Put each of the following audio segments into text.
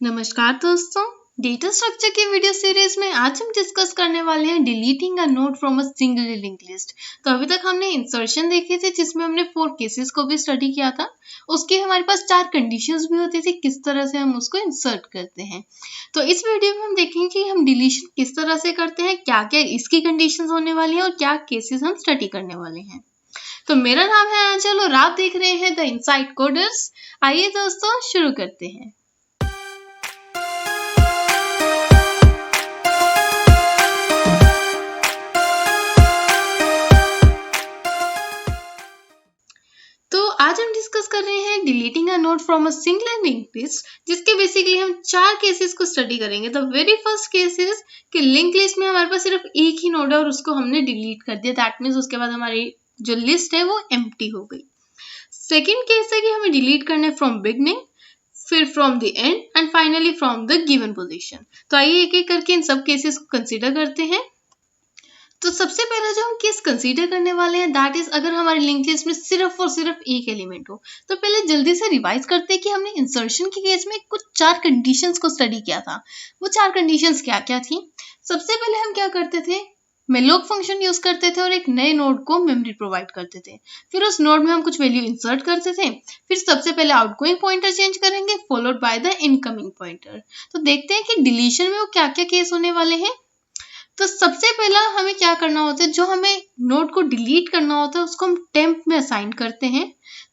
नमस्कार दोस्तों, data structure की वीडियो सीरीज में आज हम डिस्कस करने वाले हैं deleting a node from a single link list. तो अभी तक हमने इंसर्शन देखे थे जिसमें हमने 4 केसेस को भी स्टडी किया था। उसके हमारे पास 4 कंडीशंस भी होती थी किस तरह से हम उसको इंसर्ट करते हैं। तो इस वीडियो में हम देखेंगे कि हम डिलीशन किस तरह से करते हैं, क्या क्या इसकी कंडीशंस होने वाली हैं और क्या केसेस हम स्टडी करने वाले हैं। तो मेरा नाम है आंचल और आप देख रहे हैं द इनसाइड कोडर्स। आइए दोस्तों शुरू करते हैं। तो आज हम डिस्कस कर रहे हैं deleting a node from a single link list, जिसके बेसिकली हम 4 केसेस को स्टडी करेंगे। The very first case is कि लिंक लिस्ट में हमारे पास सिर्फ एक ही नोड है और उसको हमने डिलीट कर दिया। दैट मीन्स उसके बाद हमारी जो लिस्ट है वो एम्प्टी हो गई। सेकेंड केस है कि हमें डिलीट करना है फ्रॉम बिगनिंग, फिर from the end and finally from the given position. तो आइए एक एक करके इन सब केसेस को कंसिडर करते हैं। तो सबसे पहला जो हम केस कंसीडर करने वाले हैं दैट इज अगर हमारी लिंक लिस्ट में सिर्फ और सिर्फ एक एलिमेंट हो। तो पहले जल्दी से रिवाइज करते हैं कि हमने इंसर्शन के केस में कुछ 4 कंडीशंस को स्टडी किया था। वो 4 कंडीशंस क्या क्या थी? सबसे पहले हम क्या करते थे, मेलोक फंक्शन यूज करते थे और एक नए नोड को मेमोरी प्रोवाइड करते थे। फिर उस नोड में हम कुछ वैल्यू इंसर्ट करते थे। फिर सबसे पहले आउटगोइंग पॉइंटर चेंज करेंगे followed by the incoming pointer. तो देखते हैं कि डिलीशन में वो क्या क्या केस होने वाले हैं। तो सबसे पहला हमें क्या करना होता है, जो हमें नोड को डिलीट करना होता है उसको हम टेम्प में असाइन करते हैं।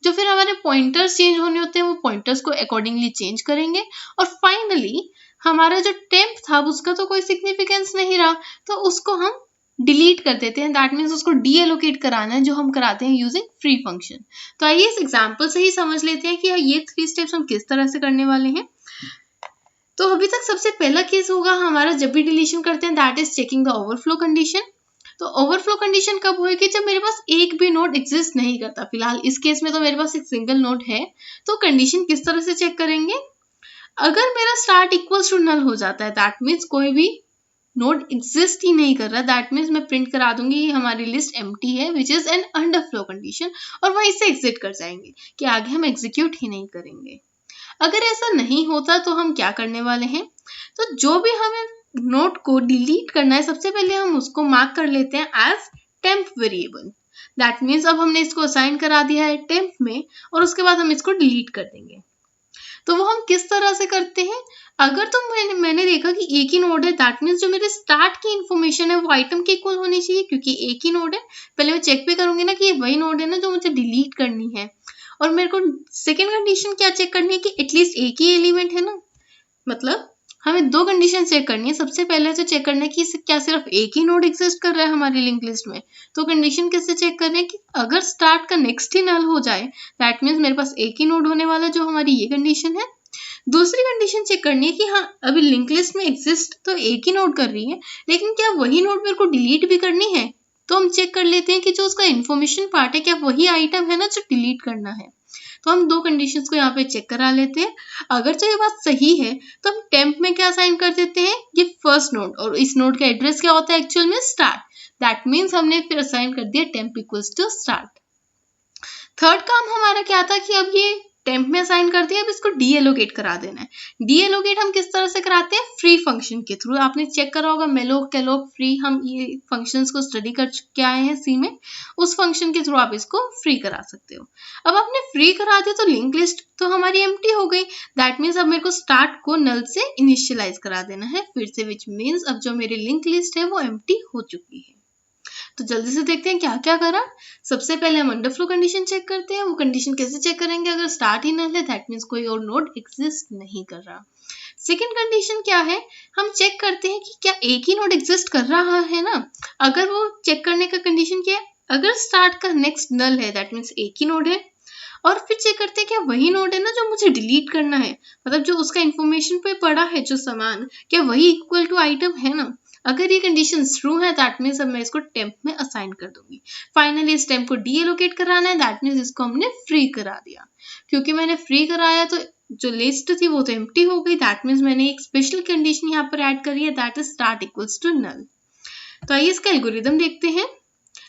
जो फिर हमारे पॉइंटर्स चेंज होने होते हैं वो पॉइंटर्स को अकॉर्डिंगली चेंज करेंगे। और फाइनली हमारा जो टेम्प था उसका तो कोई सिग्निफिकेंस नहीं रहा, तो उसको हम डिलीट कर देते हैं। दैट मीन्स उसको डीएलोकेट कराना है, जो हम कराते हैं यूजिंग फ्री फंक्शन। तो आइए इस एग्जाम्पल से ही समझ लेते हैं कि ये 3 स्टेप्स हम किस तरह से करने वाले हैं। तो अभी तक सबसे पहला केस होगा हमारा जब भी डिलीशन करते हैं that is checking the overflow condition. तो ओवरफ्लो कंडीशन कब होगी? जब मेरे पास एक भी नोड एग्जिस्ट नहीं करता। फिलहाल इस केस में तो मेरे पास एक सिंगल नोड है। तो कंडीशन किस तरह से चेक करेंगे? अगर मेरा स्टार्ट इक्वल्स टू नल हो जाता है दैट मीन्स कोई भी नोड एग्जिस्ट ही नहीं कर रहा। दैट मीन्स मैं प्रिंट करा दूंगी हमारी लिस्ट एम्प्टी है which is an underflow condition और वहीं से एग्जिट कर जाएंगे कि आगे हम एग्जीक्यूट ही नहीं करेंगे। अगर ऐसा नहीं होता तो हम क्या करने वाले हैं? तो जो भी हमें नोड को डिलीट करना है सबसे पहले हम उसको मार्क कर लेते हैं as temp variable. That means अब हमने इसको असाइन करा दिया है टेम्प में और उसके बाद हम इसको डिलीट कर देंगे। तो वो हम किस तरह से करते हैं? अगर तो मैंने देखा कि एक ही नोड है दैट मीन्स जो मेरे स्टार्ट की इन्फॉर्मेशन है वो आइटम के इक्वल होनी चाहिए, क्योंकि एक ही नोड है। पहले मैं चेक भी करूंगी ना कि ये वही नोड है ना जो मुझे डिलीट करनी है। और मेरे को सेकेंड कंडीशन क्या चेक करनी है कि एटलीस्ट एक ही एलिमेंट है ना। मतलब हमें 2 कंडीशन चेक करनी है। सबसे पहले तो चेक करना है कि क्या सिर्फ एक ही नोड एग्जिस्ट कर रहा है हमारी लिंक लिस्ट में। तो कंडीशन कैसे चेक करना है कि अगर स्टार्ट का नेक्स्ट ही नल हो जाए दैट मीन्स मेरे पास एक ही नोड होने वाला, जो हमारी ये कंडीशन है। दूसरी कंडीशन चेक करनी है कि हाँ अभी लिंक लिस्ट में एग्जिस्ट तो एक ही नोड कर रही है, लेकिन क्या वही नोड मेरे को डिलीट भी करनी है। तो हम चेक कर लेते हैं कि जो उसका इन्फॉर्मेशन पार्ट है क्या वही आइटम है ना जो डिलीट करना है। तो हम 2 कंडीशंस को यहाँ पे चेक करा लेते हैं। अगर जो ये बात सही है तो हम टेम्प में क्या असाइन कर देते हैं, ये फर्स्ट नोड, और इस नोड का एड्रेस क्या होता है एक्चुअल में स्टार्ट। दैट मीन्स हमने फिर असाइन कर दिया temp equals to start. Third काम हमारा क्या था कि अब ये टेम्प में असाइन कर दिया, अब इसको डीएलोकेट करा देना है। डीएलोकेट हम किस तरह से कराते हैं? फ्री फंक्शन के थ्रू। आपने चेक करा होगा मेलोक कैलोक फ्री, हम ये फंक्शंस को स्टडी कर चुके आए हैं सी में। उस फंक्शन के थ्रू आप इसको फ्री करा सकते हो। अब आपने फ्री करा दिया तो लिंक लिस्ट तो हमारी एम्प्टी हो गई। दैट मीन्स अब मेरे को स्टार्ट को नल से इनिशियलाइज करा देना है फिर से, विच मीन्स अब जो मेरी लिंक लिस्ट है वो एम्प्टी हो चुकी है। तो जल्दी से देखते हैं क्या क्या करा। सबसे पहले हम अंडरफ्लो कंडीशन चेक करते हैं। वो कंडीशन कैसे चेक करेंगे? अगर स्टार्ट ही नल है दैट मीन्स कोई और नोड एग्जिस्ट नहीं कर रहा। सेकेंड कंडीशन क्या है? हम चेक करते हैं कि क्या एक ही नोड एग्जिस्ट कर रहा है ना। अगर वो चेक करने का कंडीशन क्या है? अगर स्टार्ट का नेक्स्ट नल है दैट मीन्स एक ही नोड है। और फिर चेक करते हैं क्या वही नोड है ना जो मुझे डिलीट करना है। मतलब जो उसका इन्फॉर्मेशन पे पड़ा है जो सामान, क्या वही इक्वल टू आइटम है ना। अगर ये कंडीशन ट्रू है दैट मीन्स अब मैं इसको टेम्प में असाइन कर दूंगी। फाइनली इस टेम्प को डीएलोकेट कराना है दैट मीन्स इसको हमने फ्री करा दिया। क्योंकि मैंने फ्री कराया तो जो लिस्ट थी वो तो एम्प्टी हो गई। दैट मीन्स मैंने एक स्पेशल कंडीशन यहाँ पर ऐड करी है that is start equals to null. तो आइए इसका एल्गोरिथम देखते हैं।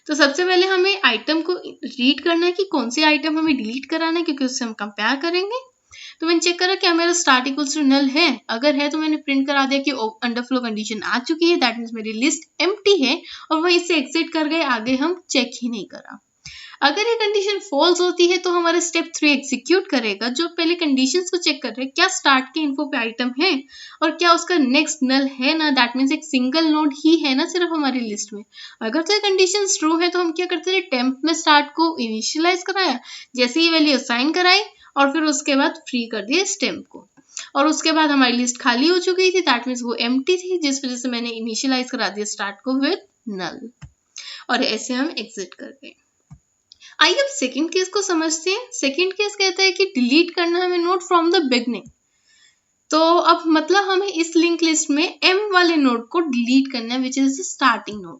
तो सबसे पहले हमें आइटम को रीड करना है कि कौन से आइटम हमें डिलीट कराना है, क्योंकि उससे हम कंपेयर करेंगे। तो मैंने चेक करा क्या मेरा स्टार्ट इक्वल्स टू नल है, अगर है तो मैंने प्रिंट करा दिया कि अंडरफ्लो कंडीशन आ चुकी है, दैट मीन्स मेरी लिस्ट एम्प्टी है और वहीं से एग्जिट कर गए, आगे हम चेक ही नहीं करा। अगर ये कंडीशन फॉल्स होती है तो हमारा स्टेप 3 एग्जीक्यूट करेगा, जो पहले कंडीशंस को चेक कर रहे हैं क्या स्टार्ट के इन्फो पे आइटम है और क्या उसका नेक्स्ट नल है ना, दैट मीन्स एक सिंगल नोड ही है ना सिर्फ हमारी लिस्ट में। अगर तो ये कंडीशंस ट्रू है तो हम क्या करते थे, टेम्प में स्टार्ट को इनिशियलाइज कराया, जैसे ही वैल्यू असाइन कराई और फिर उसके बाद फ्री कर दिया इस टेम्प को, और उसके बाद हमारी लिस्ट खाली हो चुकी थी, दैट मीन्स वो एम्प्टी थी, जिस वजह से मैंने इनिशियलाइज करा दिया स्टार्ट को विद नल, और ऐसे हम एग्जिट कर गए। आइए अब सेकंड केस को समझते हैं। सेकंड केस कहता है कि डिलीट करना हमें नोड फ्रॉम द बिगनिंग। तो अब मतलब हमें इस लिंक लिस्ट में m वाले नोड को डिलीट करना है, विच इज द स्टार्टिंग नोड।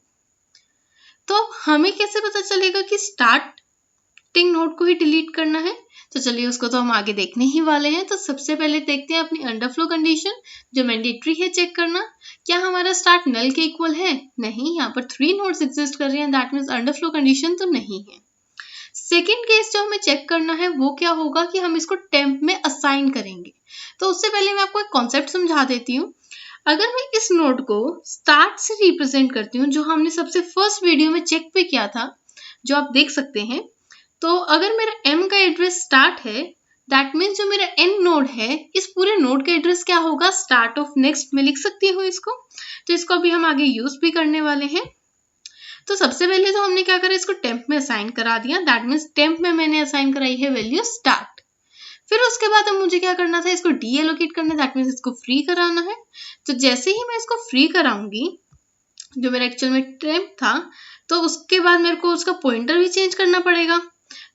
तो हमें कैसे पता चलेगा कि स्टार्टिंग नोड को ही डिलीट करना है? तो चलिए उसको तो हम आगे देखने ही वाले हैं। तो सबसे पहले देखते हैं अपनी अंडरफ्लो कंडीशन, जो मैंडेटरी है चेक करना, क्या हमारा स्टार्ट नल के इक्वल है? नहीं, यहाँ पर 3 नोड्स एग्जिस्ट कर रहे हैं, दैट मीन्स अंडरफ्लो कंडीशन तो नहीं है। सेकेंड केस जो हमें चेक करना है वो क्या होगा कि हम इसको टेम्प में असाइन करेंगे। तो उससे पहले मैं आपको एक कॉन्सेप्ट समझा देती हूँ। अगर मैं इस नोड को स्टार्ट से रिप्रेजेंट करती हूँ, जो हमने सबसे फर्स्ट वीडियो में चेक पे किया था, जो आप देख सकते हैं, तो अगर मेरा m का एड्रेस स्टार्ट है, दैट मीन्स जो मेरा n नोड है, इस पूरे नोड का एड्रेस क्या होगा, स्टार्ट ऑफ नेक्स्ट में लिख सकती हूँ इसको। तो इसको अभी हम आगे यूज भी करने वाले हैं। तो सबसे पहले तो हमने क्या करा, इसको टेम्प में असाइन करा दिया, दैट मीन्स टेम्प में मैंने असाइन कराई है वैल्यू स्टार्ट। फिर उसके बाद अब मुझे क्या करना था, इसको डी एलोकेट करना है, दैट मीन्स इसको फ्री कराना है। तो जैसे ही मैं इसको फ्री कराऊंगी, जो मेरा एक्चुअल में टेम्प था, तो उसके बाद मेरे को उसका पॉइंटर भी चेंज करना पड़ेगा।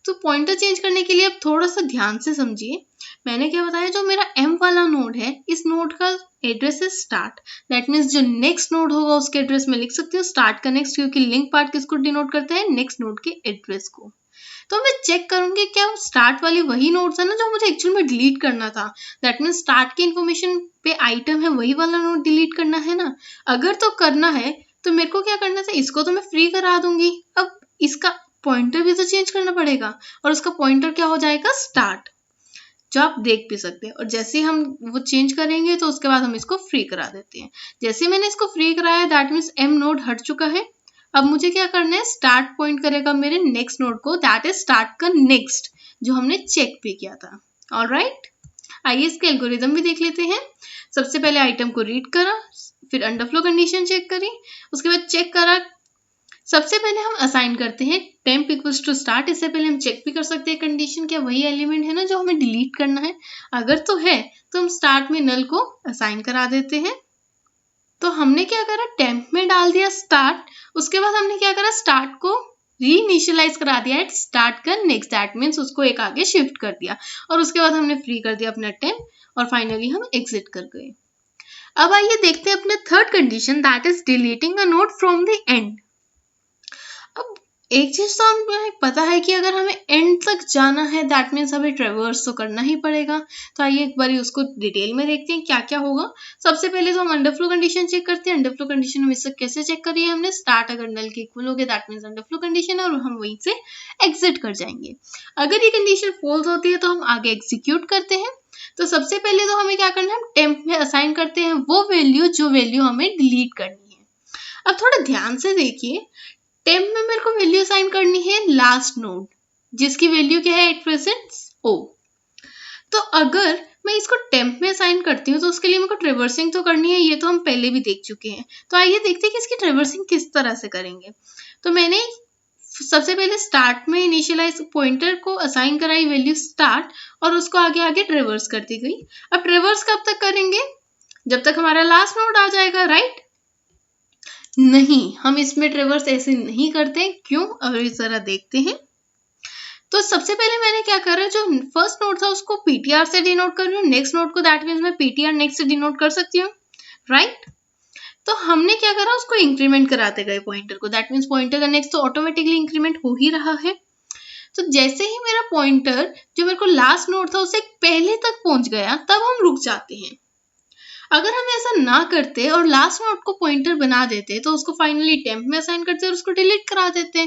तो पॉइंटर चेंज करने के लिए अब थोड़ा सा ध्यान से समझिए, मैंने क्या बताया, जो मेरा m वाला नोड है, इस नोड का एड्रेस है स्टार्ट, दैट मीन्स जो नेक्स्ट नोड होगा उसके एड्रेस में लिख सकती हूँ स्टार्ट का नेक्स्ट, क्योंकि लिंक पार्ट किसको डिनोट करता है, नेक्स्ट नोड के एड्रेस को। तो मैं चेक करूंगी क्या स्टार्ट वाली वही नोड था ना जो मुझे एक्चुअल में डिलीट करना था, दैट मीन्स स्टार्ट के इन्फॉर्मेशन पे आइटम है वही वाला नोड डिलीट करना है ना। अगर तो करना है तो मेरे को क्या करना था, इसको तो मैं फ्री करा दूंगी, अब इसका पॉइंटर भी तो चेंज करना पड़ेगा, और उसका पॉइंटर क्या हो जाएगा, स्टार्ट, जो आप देख भी सकते हैं। और जैसे ही हम वो चेंज करेंगे तो उसके बाद हम इसको फ्री करा देते हैं। जैसे मैंने इसको फ्री कराया, दैट मीन्स m नोड हट चुका है। अब मुझे क्या करना है, स्टार्ट पॉइंट करेगा मेरे नेक्स्ट नोड को, दैट इज स्टार्ट का नेक्स्ट, जो हमने चेक भी किया था। ऑलराइट, आइए इसके एल्गोरिदम भी देख लेते हैं। सबसे पहले आइटम को रीड करा, फिर अंडरफ्लो कंडीशन चेक करी, उसके बाद चेक करा। सबसे पहले हम असाइन करते हैं टेम्प इक्वल्स टू स्टार्ट। इससे पहले हम चेक भी कर सकते हैं कंडीशन क्या वही एलिमेंट है ना जो हमें डिलीट करना है। अगर तो है तो हम स्टार्ट में नल को असाइन करा देते हैं। तो हमने क्या करा, टेम्प में डाल दिया स्टार्ट, उसके बाद हमने क्या करा, स्टार्ट को रीइनिशियलाइज करा दिया एट स्टार्ट का नेक्स्ट, दैट मीन्स उसको एक आगे शिफ्ट कर दिया, और उसके बाद हमने फ्री कर दिया अपना टेम्प, और फाइनली हम एग्जिट कर गए। अब आइए देखते हैं अपना third condition, that is deleting a node from the end. अब एक चीज तो हमें पता है कि अगर हमें एंड तक जाना है, दैट मीन्स हमें ट्रेवर्स तो करना ही पड़ेगा। तो आइए एक बार उसको डिटेल में देखते हैं क्या क्या होगा। सबसे पहले तो हम अंडरफ्लो कंडीशन चेक करते हैं। अंडरफ्लो कंडीशन हम इससे कैसे चेक करी है हमने, स्टार्ट अगर नल के इक्वल हो गया, दैट मीन्स अंडरफ्लो कंडीशन है, और हम वहीं से एग्जिट कर जाएंगे। अगर ये कंडीशन फॉल्स होती है तो हम आगे एग्जीक्यूट करते हैं। तो सबसे पहले तो हमें क्या करना है, हम टेम्प में असाइन करते हैं वो वैल्यू जो वैल्यू हमें डिलीट करनी है। अब थोड़ा ध्यान से देखिए, टेम्प में मेरे को वैल्यू असाइन करनी है लास्ट नोड, जिसकी वैल्यू क्या है एट प्रेजेंट ओ। तो अगर मैं इसको टेम्प में असाइन करती हूँ तो उसके लिए मेरे को ट्रेवर्सिंग तो करनी है, ये तो हम पहले भी देख चुके हैं। तो आइए देखते हैं कि इसकी ट्रेवर्सिंग किस तरह से करेंगे। तो मैंने सबसे पहले स्टार्ट में इनिशियलाइज पॉइंटर को असाइन कराई वैल्यू स्टार्ट, और उसको आगे आगे ट्रेवर्स करती गई। अब ट्रेवर्स कब तक करेंगे, जब तक हमारा लास्ट नोड आ जाएगा, राइट? नहीं, हम इसमें ट्रेवर्स ऐसे नहीं करते। क्यों, अब इस तरह देखते हैं। तो सबसे पहले मैंने क्या करा, जो फर्स्ट नोड था उसको पीटीआर से डिनोट कर रही हूँ, नेक्स्ट नोड को दैट मीन्स मैं पीटीआर नेक्स्ट से डिनोट कर सकती हूँ, राइट? तो हमने क्या करा, उसको इंक्रीमेंट कराते गए पॉइंटर को, दैट मीन्स पॉइंटर का नेक्स्ट तो ऑटोमेटिकली इंक्रीमेंट हो ही रहा है। तो जैसे ही मेरा पॉइंटर जो मेरे को लास्ट नोड था उससे पहले तक पहुंच गया, तब हम रुक जाते हैं। अगर हम ऐसा ना करते और लास्ट नोड को पॉइंटर बना देते तो उसको फाइनली टेम्प में असाइन करते और उसको डिलीट करा देते,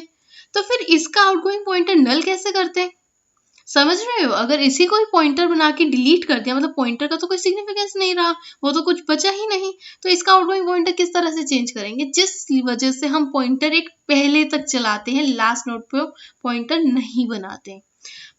तो फिर इसका आउटगोइंग पॉइंटर नल कैसे करते? समझ रहे हो? अगर इसी को ही पॉइंटर बना के डिलीट कर दिया, मतलब पॉइंटर का तो कोई सिग्निफिकेंस नहीं रहा, वो तो कुछ बचा ही नहीं। तो इसका आउटगोइंग पॉइंटर किस तरह से चेंज करेंगे? जिस वजह से हम पॉइंटर एक पहले तक चलाते हैं, लास्ट नोड पे पॉइंटर नहीं बनाते।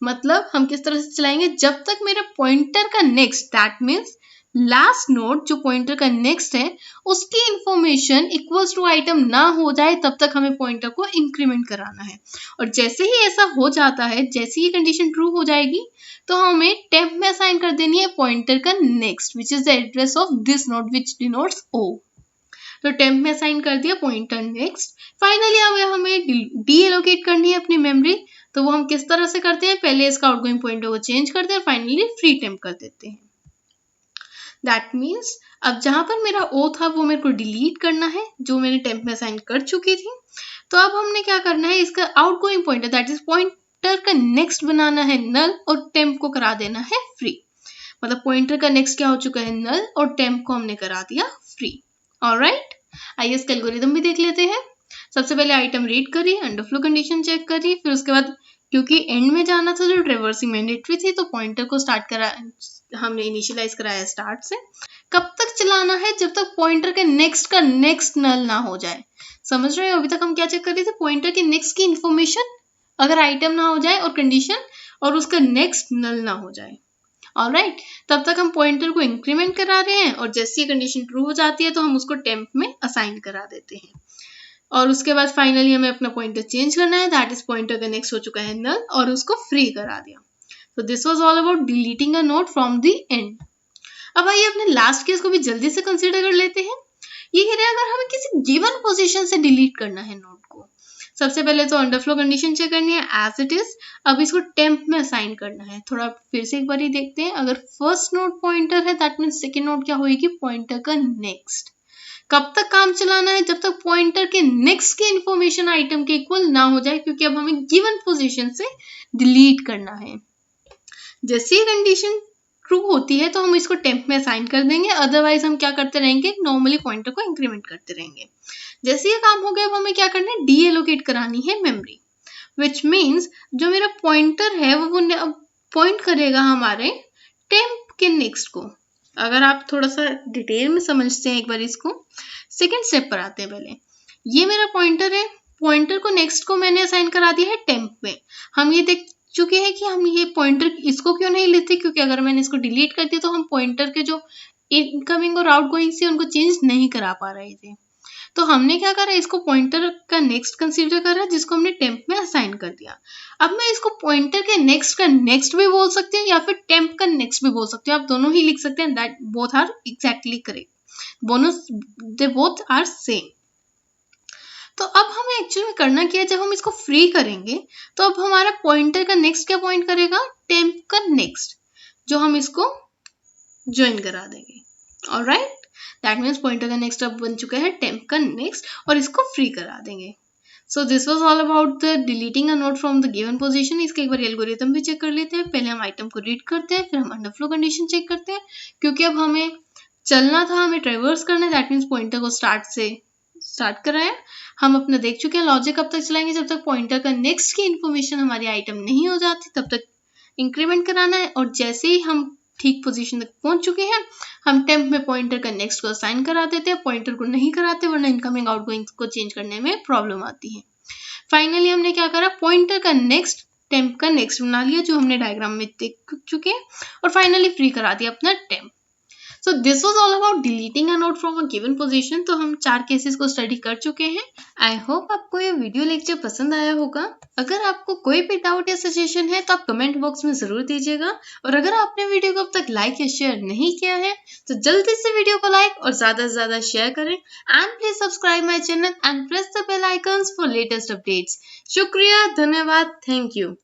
मतलब हम किस तरह से चलाएंगे? जब तक मेरे पॉइंटर का next, that means last node जो पॉइंटर का नेक्स्ट है, उसकी इंफॉर्मेशन इक्वल्स टू आइटम ना हो जाए, तब तक हमें पॉइंटर को इंक्रीमेंट कराना है। और जैसे ही ऐसा हो जाता है, जैसे ही कंडीशन ट्रू हो जाएगी, तो हमें टेम्प में असाइन कर देनी है पॉइंटर का next, which is the address of this node which denotes O. तो टेम्प में असाइन कर दिया पॉइंटर नेक्स्ट। फाइनली हमें डी एलोकेट करनी है अपनी मेमोरी। तो वो हम किस तरह से करते हैं? पहले इसका आउटगोइंग पॉइंटर को चेंज करते हैं और फाइनली फ्री टेम्प कर देते हैं। दैट मीन्स अब जहां पर मेरा ओ था वो मेरे को डिलीट करना है, जो मैंने टेम्प में असाइन कर चुकी थी। तो अब हमने क्या करना है? इसका outgoing pointer, that is pointer का नेक्स्ट बनाना है नल और टेम्प को करा देना है फ्री। मतलब पॉइंटर का नेक्स्ट क्या हो चुका है? नल, और टेम्प को हमने करा दिया फ्री। ऑलराइट, आइए इसका एल्गोरिथम भी देख लेते हैं। सबसे पहले आइटम रीड करी, अंडरफ्लो कंडीशन चेक करी, फिर उसके बाद क्योंकि एंड में जाना था जो ट्रेवर्सिंग मैंडेटरी थी, तो पॉइंटर को स्टार्ट करा, हमने इनिशियलाइज कराया स्टार्ट से। कब तक चलाना है? जब तक पॉइंटर के नेक्स्ट का नेक्स्ट नल ना हो जाए। समझ रहे हो? अभी तक हम क्या चेक कर रहे थे? पॉइंटर के नेक्स्ट की इंफॉर्मेशन, अगर आइटम ना हो जाए और कंडीशन, और उसका नेक्स्ट नल ना हो जाए। ऑलराइट, तब तक हम पॉइंटर को इंक्रीमेंट करा रहे हैं, और जैसे ही कंडीशन ट्रू हो जाती है तो हम उसको टेम्प में असाइन करा देते हैं। और उसके बाद फाइनली हमें अपना पॉइंटर चेंज करना है, दैट इज पॉइंटर का नेक्स्ट हो चुका है नल, और उसको फ्री करा दिया। तो this was all about deleting a node from the end. अब आइए अपने लास्ट केस को भी जल्दी से कंसीडर कर लेते हैं। ये कह रहे हैं अगर हमें किसी गिवन पोजीशन से डिलीट करना है नोड को। सबसे पहले तो अंडरफ्लो कंडीशन चेक करनी है एज इट इज। अब इसको टेम्प में असाइन करना है। थोड़ा फिर से एक बार ही देखते हैं। अगर फर्स्ट नोड पॉइंटर है, दैट मीन्स सेकेंड नोड क्या होगी? पॉइंटर का नेक्स्ट। कब तक काम चलाना है? जब तक पॉइंटर के नेक्स्ट की इंफॉर्मेशन आइटम के इक्वल ना हो जाए, क्योंकि अब हमें गिवन पोजीशन से डिलीट करना है। जैसे ही कंडीशन ट्रू होती है तो हम इसको टेम्प में असाइन कर देंगे, अदरवाइज हम क्या करते रहेंगे? नॉर्मली पॉइंटर को इंक्रीमेंट करते रहेंगे। जैसे ये काम हो गया, अब हमें क्या करना है? डी एलोकेट करानी है मेमोरी, विच मीन्स जो मेरा पॉइंटर है वो पॉइंट करेगा हमारे टेम्प के नेक्स्ट को। अगर आप थोड़ा सा डिटेल में समझते हैं एक बार इसको, सेकेंड स्टेप पर आते हैं। पहले ये मेरा पॉइंटर है, पॉइंटर को नेक्स्ट को मैंने असाइन करा दिया है टेम्प में। हम ये देख चुके हैं कि हम ये पॉइंटर इसको क्यों नहीं लेते, क्योंकि अगर मैंने इसको डिलीट कर दिया तो हम पॉइंटर के जो इनकमिंग और आउटगोइंग से उनको चेंज नहीं करा पा रहे थे। तो हमने क्या करा? इसको पॉइंटर का नेक्स्ट कंसीडर करा, जिसको हमने टेम्प में असाइन कर दिया। अब मैं इसको पॉइंटर के नेक्स्ट का नेक्स्ट भी बोल सकती हूँ या फिर टेम्प का नेक्स्ट भी बोल सकती हूँ। आप दोनों ही लिख सकते हैं, that both are exactly correct, bonus they both are same. तो अब हमें एक्चुअली में करना क्या है? जब हम इसको फ्री करेंगे तो अब हमारा पॉइंटर का नेक्स्ट क्या पॉइंट करेगा? टेम्प का नेक्स्ट, जो हम इसको ज्वाइन करा देंगे। ऑलराइट, दैट मीन्स पॉइंटर का नेक्स्ट अब बन चुका है टेम्प का नेक्स्ट, और इसको फ्री करा देंगे। So this was all about the deleting a node from the given position. इसके एक बार एल्गोरिथम भी चेक कर लेते हैं। पहले हम आइटम को रीड करते हैं, फिर हम अंडरफ्लो कंडीशन चेक करते हैं, क्योंकि अब हमें चलना था, हमें ट्रेवर्स करना है, दैट मीन्स पॉइंटर को स्टार्ट कराया। हम अपना देख चुके हैं लॉजिक कब तक चलाएंगे? जब तक पॉइंटर का नेक्स्ट की इंफॉर्मेशन हमारी आइटम नहीं हो जाती तब तक इंक्रीमेंट कराना है, और जैसे ही हम ठीक पोजीशन तक पहुंच चुके हैं, हम टेम्प में पॉइंटर का नेक्स्ट को असाइन करा देते हैं, पॉइंटर को नहीं कराते, वरना इनकमिंग आउटगोइंग को चेंज करने में प्रॉब्लम आती है। फाइनली हमने क्या करा? पॉइंटर का नेक्स्ट टेम्प का नेक्स्ट बना लिया, जो हमने डायग्राम में देख चुके हैं, और फाइनली फ्री करा दिया अपना temp. So this was all about deleting a node from a given position। तो हम 4 केसेस को स्टडी कर चुके हैं। आई होप आपको ये वीडियो लेक्चर पसंद आया होगा। अगर आपको कोई भी डाउट या सजेशन है तो आप कमेंट बॉक्स में जरूर दीजिएगा, और अगर आपने वीडियो को अब तक लाइक या शेयर नहीं किया है तो जल्दी से वीडियो को लाइक और ज्यादा से ज्यादा शेयर करें, and please subscribe my channel and press the bell icons for latest updates. शुक्रिया, धन्यवाद, थैंक यू।